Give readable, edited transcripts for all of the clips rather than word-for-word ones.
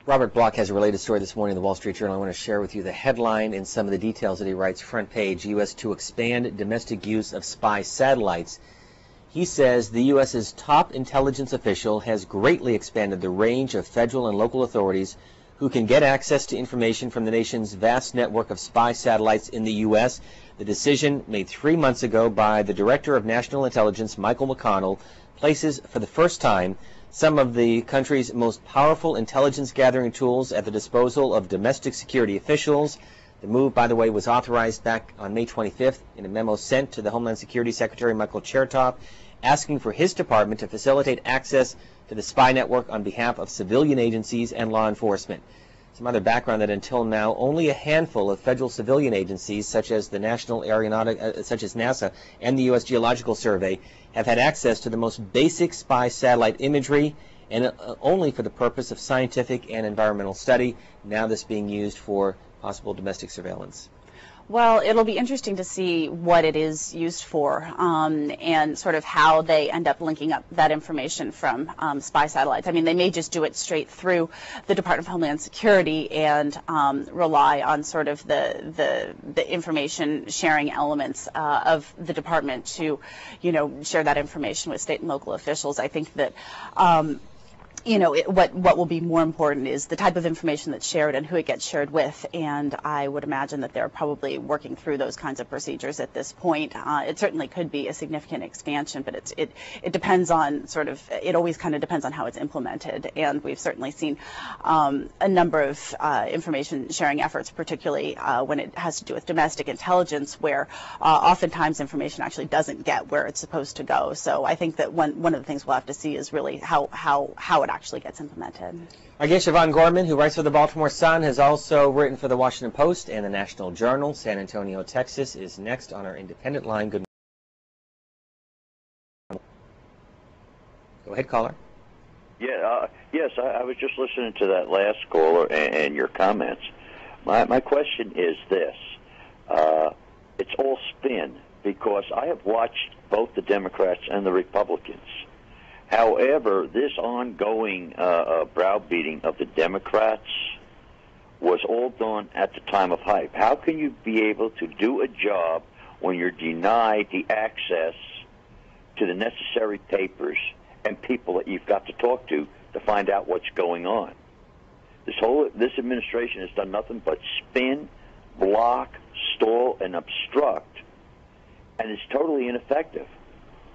Robert Block has a related story this morning in the Wall Street Journal. I want to share with you the headline and some of the details that he writes. Front page, U.S. to expand domestic use of spy satellites. He says the U.S.'s top intelligence official has greatly expanded the range of federal and local authorities who can get access to information from the nation's vast network of spy satellites in the U.S. The decision, made 3 months ago by the Director of National Intelligence, Michael McConnell, places for the first time some of the country's most powerful intelligence-gathering tools at the disposal of domestic security officials. The move, by the way, was authorized back on May 25th in a memo sent to the Homeland Security Secretary Michael Chertoff, asking for his department to facilitate access to the spy network on behalf of civilian agencies and law enforcement. Some other background that until now, only a handful of federal civilian agencies, such as the National Aeronautic, such as NASA and the U.S. Geological Survey, have had access to the most basic spy satellite imagery, and only for the purpose of scientific and environmental study. Now this being used for possible domestic surveillance. Well, it'll be interesting to see what it is used for and sort of how they end up linking up that information from spy satellites. I mean, they may just do it straight through the Department of Homeland Security and rely on sort of the information sharing elements of the department to, share that information with state and local officials. I think that what will be more important is the type of information that's shared and who it gets shared with, and I would imagine that they're probably working through those kinds of procedures at this point. It certainly could be a significant expansion, but it depends on it always kind of depends on how it's implemented, and we've certainly seen a number of information sharing efforts, particularly when it has to do with domestic intelligence, where oftentimes information actually doesn't get where it's supposed to go. So I think that one of the things we'll have to see is really how it actually gets implemented. Our guest, Siobhan Gorman, who writes for the Baltimore Sun, has also written for the Washington Post and the National Journal. San Antonio, Texas, is next on our independent line. Good morning. Go ahead, caller. Yeah, yes, I was just listening to that last caller and your comments. My question is this. It's all spin, because I have watched both the Democrats and the Republicans. However, this ongoing browbeating of the Democrats was all done at the time of hype. How can you be able to do a job when you're denied the access to the necessary papers and people that you've got to talk to find out what's going on? This administration has done nothing but spin, block, stall, and obstruct, and it's totally ineffective.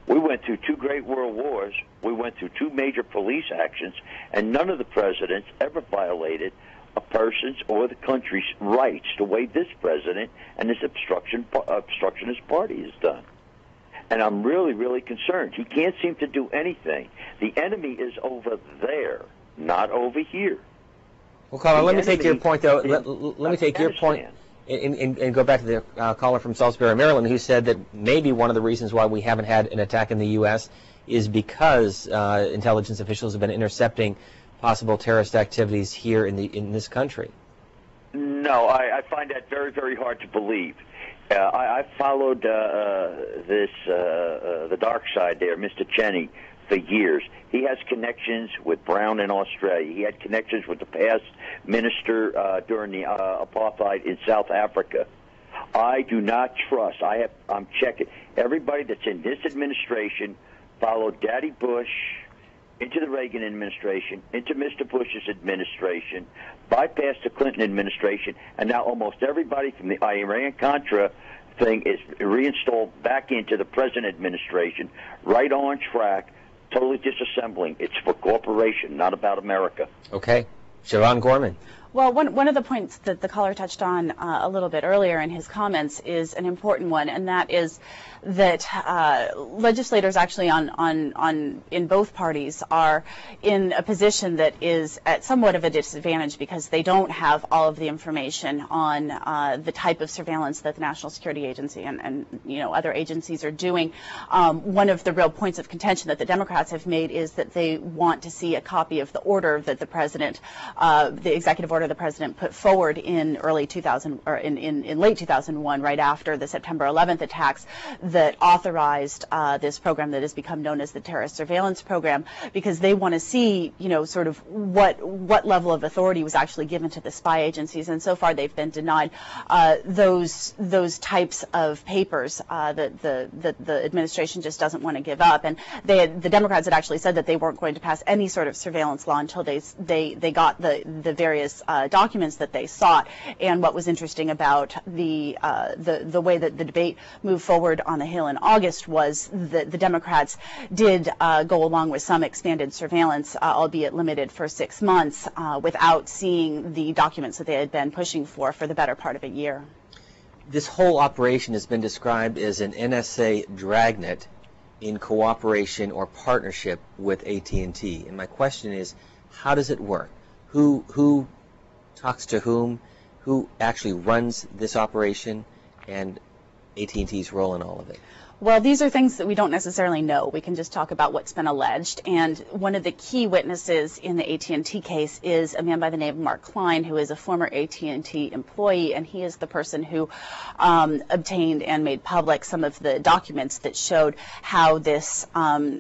We went through 2 great world wars. We went through 2 major police actions, and none of the presidents ever violated a person's or the country's rights the way this president and this obstructionist party has done. And I'm really, really concerned. He can't seem to do anything. The enemy is over there, not over here. Well, caller, let me take your point, though. Let me take your point. And go back to the caller from Salisbury, Maryland, who said that maybe one of the reasons why we haven't had an attack in the U.S. is because intelligence officials have been intercepting possible terrorist activities here in this country. No, I find that very, very hard to believe. I followed the dark side there, Mr. Cheney, for years. He has connections with Brown in Australia. He had connections with the past minister during the apartheid in South Africa. I do not trust. I'm checking. Everybody that's in this administration followed Daddy Bush into the Reagan administration, into Mr. Bush's administration, bypassed the Clinton administration, and now almost everybody from the Iran-Contra thing is reinstalled back into the present administration, right on track, totally disassembling. It's for corporation, not about America. Okay. Siobhan Gorman. Well, one of the points that the caller touched on a little bit earlier in his comments is an important one, and that is that legislators actually in both parties are in a position that is at somewhat of a disadvantage because they don't have all of the information on the type of surveillance that the National Security Agency and other agencies are doing. One of the real points of contention that the Democrats have made is that they want to see a copy of the order that the president, the executive order order the president put forward in early 2000 or in late 2001, right after the September 11th attacks, that authorized this program that has become known as the terrorist surveillance program, because they want to see, sort of what level of authority was actually given to the spy agencies, and so far they've been denied those types of papers that the administration just doesn't want to give up. And the Democrats had actually said that they weren't going to pass any sort of surveillance law until they got the various documents that they sought. And what was interesting about the way that the debate moved forward on the Hill in August was that the Democrats did go along with some expanded surveillance, albeit limited for 6 months, without seeing the documents that they had been pushing for the better part of a year. This whole operation has been described as an NSA dragnet in cooperation or partnership with AT&T. And my question is, how does it work? Who talks to whom? Who actually runs this operation? And AT&T's role in all of it? Well, these are things that we don't necessarily know. We can just talk about what's been alleged. And one of the key witnesses in the AT&T case is a man by the name of Mark Klein, who is a former AT&T employee, and he is the person who obtained and made public some of the documents that showed how this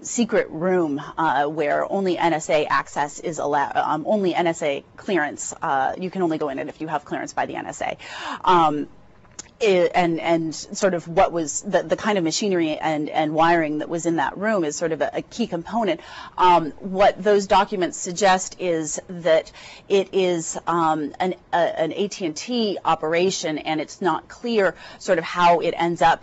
secret room where only NSA access is allowed, only NSA clearance, you can only go in it if you have clearance by the NSA. And sort of what was the kind of machinery and wiring that was in that room is sort of a key component. What those documents suggest is that it is an AT&T operation, and it's not clear sort of how it ends up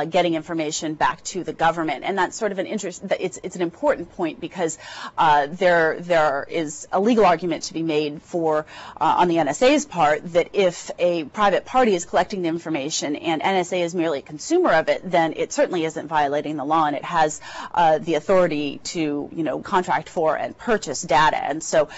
getting information back to the government. And that's sort of an it's an important point, because there is a legal argument to be made for on the NSA's part that if a private party is collecting the information and NSA is merely a consumer of it, then it certainly isn't violating the law, and it has the authority to, contract for and purchase data. And so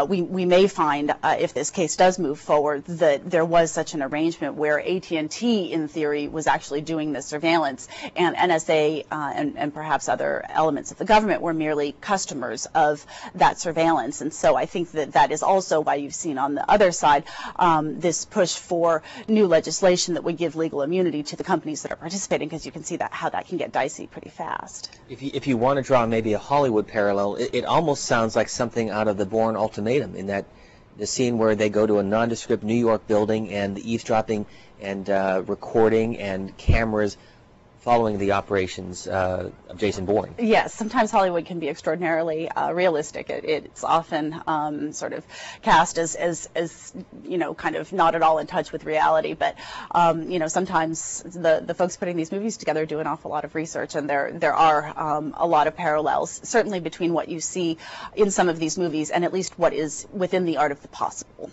we may find, if this case does move forward, that there was such an arrangement where AT&T, in theory, was actually doing the surveillance, and NSA and perhaps other elements of the government were merely customers of that surveillance. And so I think that is also why you've seen on the other side this push for new legislation that would give legal immunity to the companies that are participating, because you can see how that can get dicey pretty fast. If you want to draw maybe a Hollywood parallel, it almost sounds like something out of the Bourne Ultimatum, in that the scene where they go to a nondescript New York building and the eavesdropping and recording and cameras following the operations of Jason Bourne. Yes, sometimes Hollywood can be extraordinarily realistic. It's often sort of cast as kind of not at all in touch with reality. But sometimes the folks putting these movies together do an awful lot of research, and there are a lot of parallels, certainly between what you see in some of these movies and at least what is within the art of the possible.